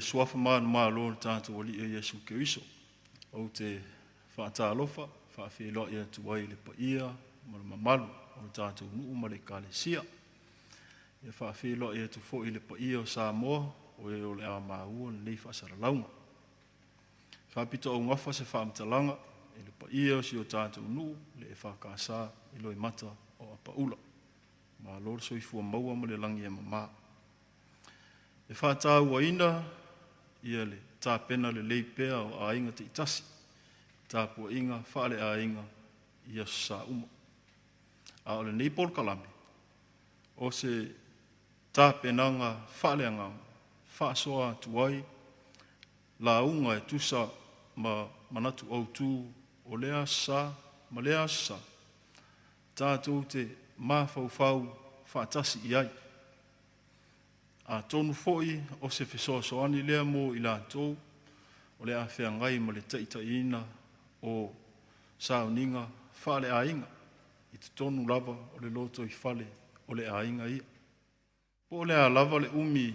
suafa Malumalu le tātou ali e Yesu Keriso. O te whaatalofa, whaawhelo ia tuai le paia, Malumalu, o tātou nuu ma le Ekalesia. Ia whaawhelo ia tu fo i le paia o Samoa, o e o le a maua le nei whaasara launga. Whaapito au ngafa se whaamtalanga, e le paia o si o tātou nuu, le e whakasa i Loimata o Apaula. Ma lor so i fua maua ma le langi e mama. E whaatau waina, ia le tā pena le leipea o ainga te itasi. Tā Pu'eina whaale ainga ia sa uma. A o le nei polkalame. O se tā penanga whaale anga, whaasoa tuai, la unga e tusa ma manatu au tū o lea sa, ma lea sa. Tātou te mawhauwhau whaatasi i ai. A tonu foi o se fesoasoani lea mo i lātou, o lea whiangai ma le taitaina o Saunia whale ainga, i te tonu lava o le loto i whale o le ainga ia. Po lea lava le umi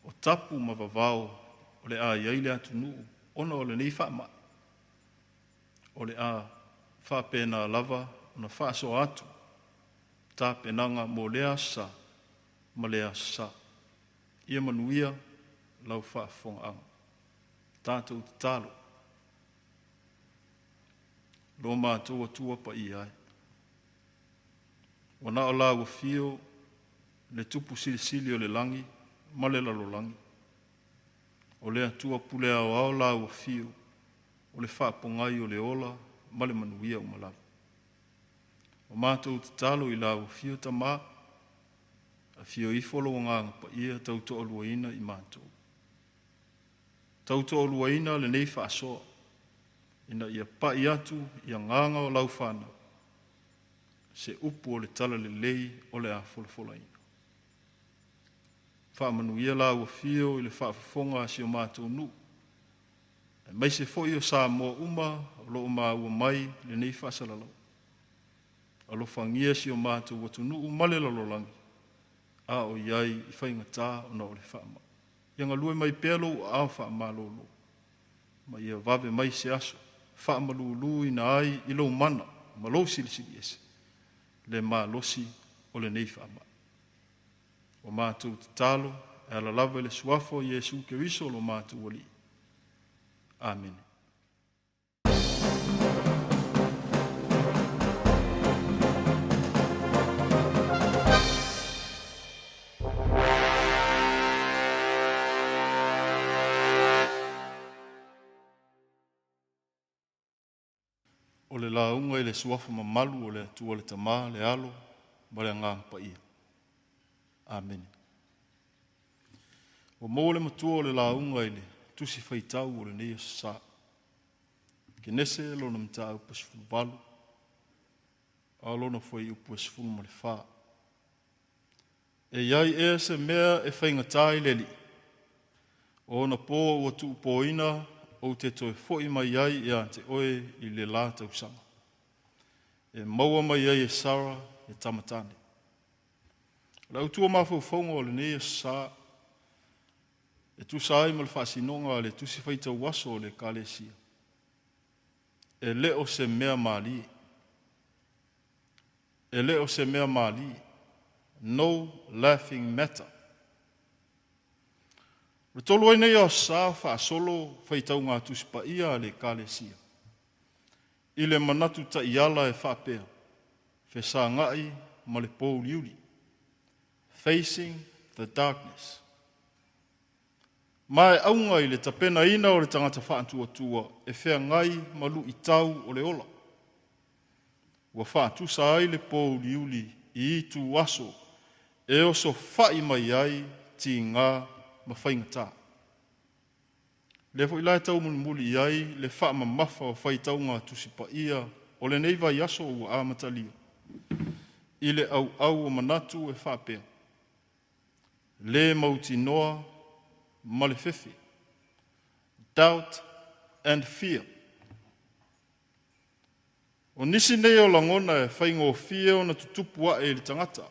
o tapu ma vavao o le a iai le atu nuu, ona o le nei whaama. O le a whapena lava ona whaaso atu, tā penanga mo lea sa, ma lea sa. Ia manuia lau whaafonga anga. Tātou te talo. Lo mātua tua pa i ai. Wana o lau fio le tupu sili o le langi, ma le lalo langi. O lea tua pulea o au lau fio, o le whaapongai o le ola, ma le manuia o malawa. O mātou te talo i lau fio ta maa, a fio I folo nganga pa ia tauto o luaina I mātou. Tauto o luaina le nei whaasoa, ina ia pa I atu ia nganga o lau whana, se upu o le tala le lei o le a folafolaina. Whaamanu ia lau a fio I le whaafafonga si o mātou nu. E mai se foi o Samoa uma, o lo uma ua mai le nei whaasalalau. Alo whangia si o mātou watu nu umale lalolangi. A o iai I whaingatā o na o le whaama. Ianga lue mai pēlo a whaama lolo. Ma ia vave mai se aso. Whaama lulu I na ai I lo mana. Ma lo silisili ese. Le mā losi o le nei whaama. O mātou te talo, e ala lava le suafo Yesu Keriso lo mātou wali. Amen. O le launga I le suafa mamalu o le atua le tamā, le alo, ma le ngāng pa ia. Amen. O mō le matua o le launga I le Tusi Faitau o le nei sa. Ke nese lo na mta upa sifunu walu. Alo na foi upa sifunu ma le wha. E iai e se mea e whaingatai le li. O na pō ua tu Pu'eina o te toi foi mai iai e a te oe I le la tausanga. E maua mai iai e Sara e tamatane. Lau tua mawhauwhaunga o le nei sa. E tu sai ma le whaasinonga le Tusi Faitau Aso o le Ekalesia. E leo se mea mali. E leo se mea mali. No laughing matter. Le tolu ai nei o sa whaasolo Faitau ngā tusi pa ia le Ekalesia. I le manatu ta iala e whapea. Whesa ngai ma le pō liuli. Facing the darkness. Mai aunga I le tapena ina o le tangata whaantua e whea ngai malu I tau o le ola. Ua whaatusa ai le pō liuli I tu aso e oso whai mai ai ti ngā mawhaingatā. Le fo ilai tau muli ai le wha mamafa o whaitau ngā tusi pa ia o le nei vai aso ua āmatalia. I le au o manatu e whapea. Le mauti noa ma le fefe. Doubt and fear. O nisi nei o langona e whaingo fia o na tutupua e le tangata.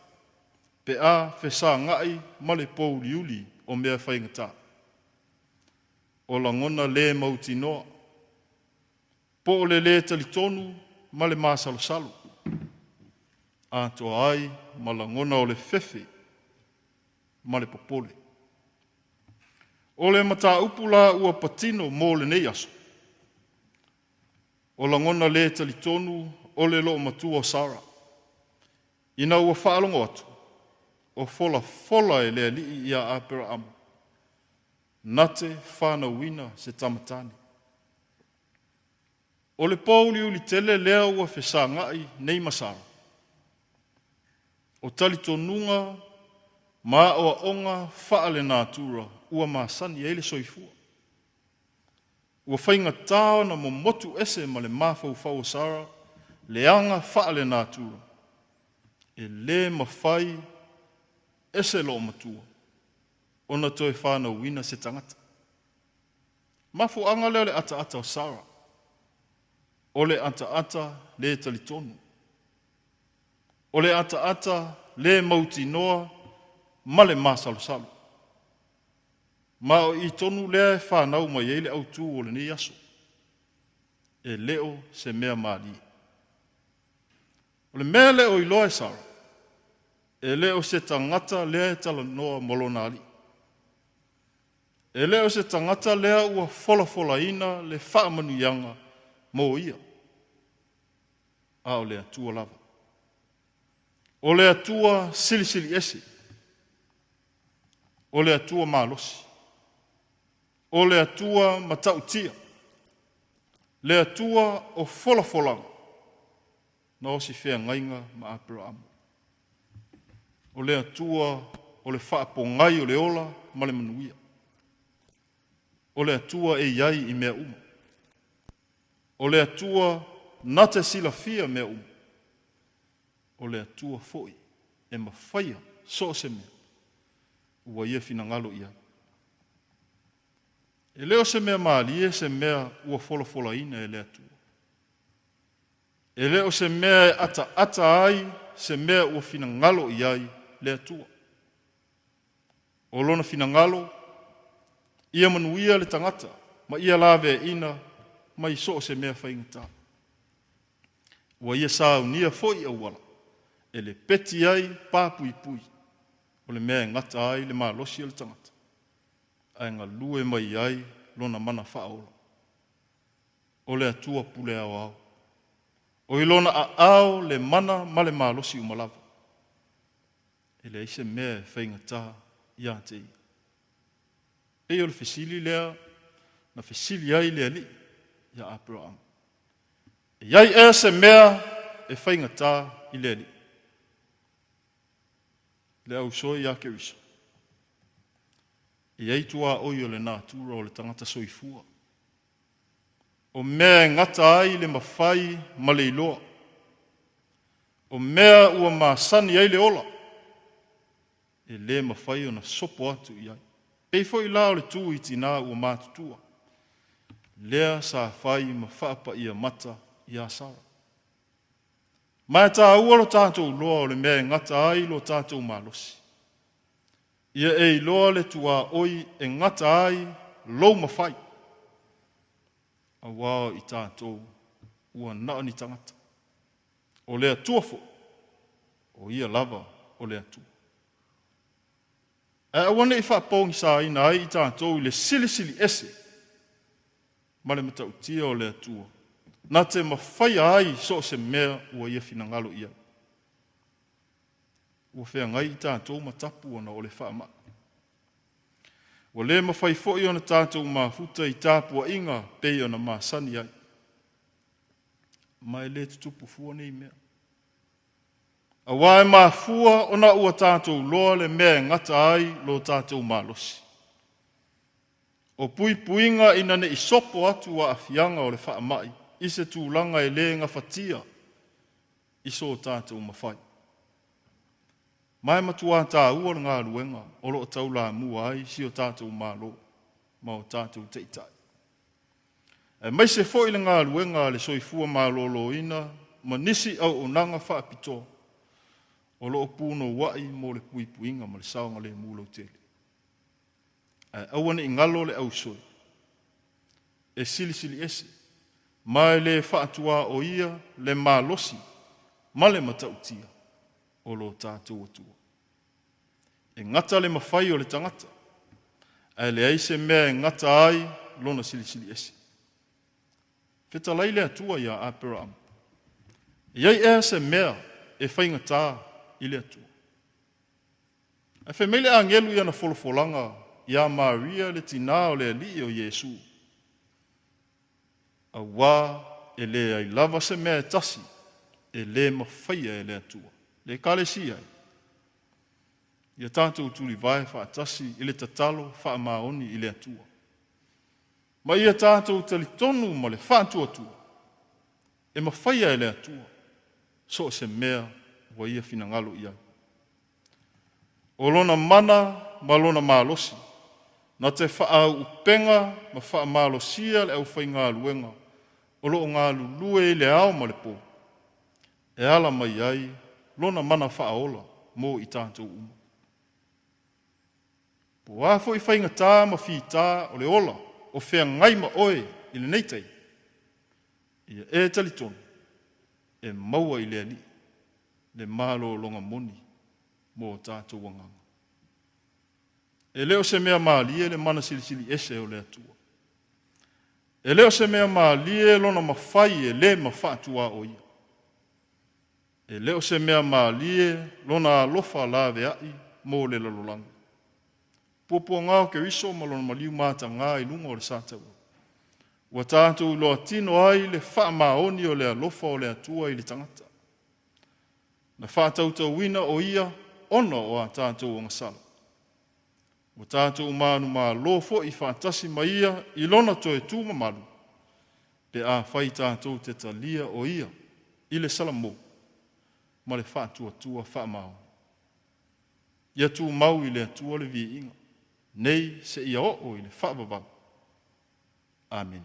Pe a whesa ngai ma le pō liuli o mea whaingatā. o langona le mautinoa, po o le talitonu ma le masalosalo, atoa ai ma langona o le fefe ma le popole. O le mata upula ua patino mo le nei aso, o langona le talitonu o le loo matua o Sara, ina ua whaalongo atu, o fola e le alii ia Abraham, nate whanauina se tamatani. O le pauli uli tele lea ua whesangai nei masara, o talitonunga ma o onga whaale nātura ua maasani eile soifua. Ua whainga tāo na momotu ese ma le mawhau o Sara, leanga whaale nātura, e le mawhai ese lo matua, ona toi whanauina se tangata. Mafu anga leo le ata o Sara, o le ata le talitonu, o le ata le mauti noa ma le masalosalo. Ma o I tonu lea e whanau mai eile au tū o le ni aso, e leo se mea maali. O le mea leo I loa e Sara, e leo se tangata lea e tala noa molonali. E leo se tangata lea ua fola ina le whaamanuyanga mo ia. A o le atua lava. O le atua silisili ese. O le atua malosi. O le atua matautia. Le atua o fola. Na o si whea ngainga ma Abraham. O le atua o le whaapongai o le ola ma le manuia. O le atua e iai I mea uma. O le atua nate sila fia mea uma. O le atua foi e mawhaia so se mea. Ua ia fina ngalo ia. E leo se mea maalie se mea ua fola ina e le atua. E leo se mea e ata ai se mea ua fina ngalo iai le atua. O lona fina ngalo, ia manuia le tangata, ma ia lawe ina, ma I so se mea whaingata. Ua ia saunia foi au wala, e le peti ai pāpui, o le mea ngata ai le malosi le tangata. Ai ngā lue mai ai lona mana whaola. O le atua pule au. O I lona ao le mana ma le malosi umalawa. E le ise mea whaingata ia te ia. E o le fesili lea, na fesili ai lea li, ia Abraham. E iai e se mea e whaingata I lea li. Le au soi ia Kerisiano. E iai tua oi o le nātura o le tangata soifua. O mea ngata ai le mawhai ma le iloa. O mea ua maasani ai le ola. E le mawhai o na sopo atu iai. Pei foi la o le tū I tina ua mātutua. Lea sa whai ma whaapa ia mata ia Sara. Mai tā ua lo tātou loa o le mea ngata ai lo tātou malosi. Ia e loa le tua oi e ngata ai lou mawhai. A wao I tātou ua nao ni tangata. O lea tuafo. O ia lava o lea tua. E awane I whaapongi sa ina ai I tātou I le silisili ese. Ma le matautia o lea tua. Nā te mawhai ai so se mea ua ia fina ngalo ia. Ua whea ngai I tātou matapu ana o le whaama. Ua le mawhai foi ona tātou mafuta I tāpua inga pei ona maasani ai. Mai le tutupu fua nei mea. A wae mafua ona ua tātou loa le mea ngata ai lo tātou malosi. O puinga ina ne isopo atu wa afianga o le whaamai. I se tūlanga e le ngā whatia. Iso o tātou mawhai. Mai matua tā ua ngā ruenga. O lo tau la mua ai si o tātou malo. Ma o tātou teitai. E mai se fo i le ngā ruenga le soifua malolo ina. Ma nisi au o nanga whaapito. O lo puno wai mo le puinga ma le saonga le mulo tele. E awane I ngalo le au soi. e silisili ese, mai le whaatua o ia le malosi, ma le matautia o lo tātou atua. E ngata le mawhai o le tangata, ai le aise mea e ngata ai lona silisili ese. Whetalai le atua ia Abraham. Iai ea se mea e whaingata i le atua. E whemele angelu ia na wholofolanga ia Maria le tina o le li o Yesu. A wā e le ai lava se mea e tasi e le mawhaia e le atua. Le Ekalesia ai. Ia tātou tuli vai whaatasi i le tatalo whaamaoni i le atua. Ma ia tātou talitonu ma le whaatuatua. E mawhaia e le atua. So se mea wa ia finangalo ia. O lona mana ma lona malosi. Na te whaau upenga ma wha malosia le au whai ngā luenga. O lo ngā lulue i le ao ma le pō. E ala mai ai lona mana whaola mō i tātou uma. Po wafo i whainga tā ma whi tā o le ola. O whea ngai ma oe i le neitei. Ia e talitonu. E maua i le ali. Le malo longa moni. Mō tātou wanganga. E leo se mea maalie le mana silisili ese o le atua. E leo se mea maalie lona mawhai e le mawhaatua o ia. E leo se mea maalie lona alofa la veai mō le lalolanga. Pupua ngāo ke riso ma lona maliu māta ngā i lunga o le sātaua. Ua tātou loa tino ai le wha maoni o le alofa o le atua i le tangata. Na whātautau wina o ia ono o a tātou o ngasala. Ua tātou manu mā lofo i whātasi ma ia i lona toe tūma malu. Pe a whai tātou te talia o ia i le salamo. Ma le whātua tua wha mao. Ia tū mau i le atua le vi inga. Nei se ia o i le whaababau. Amen.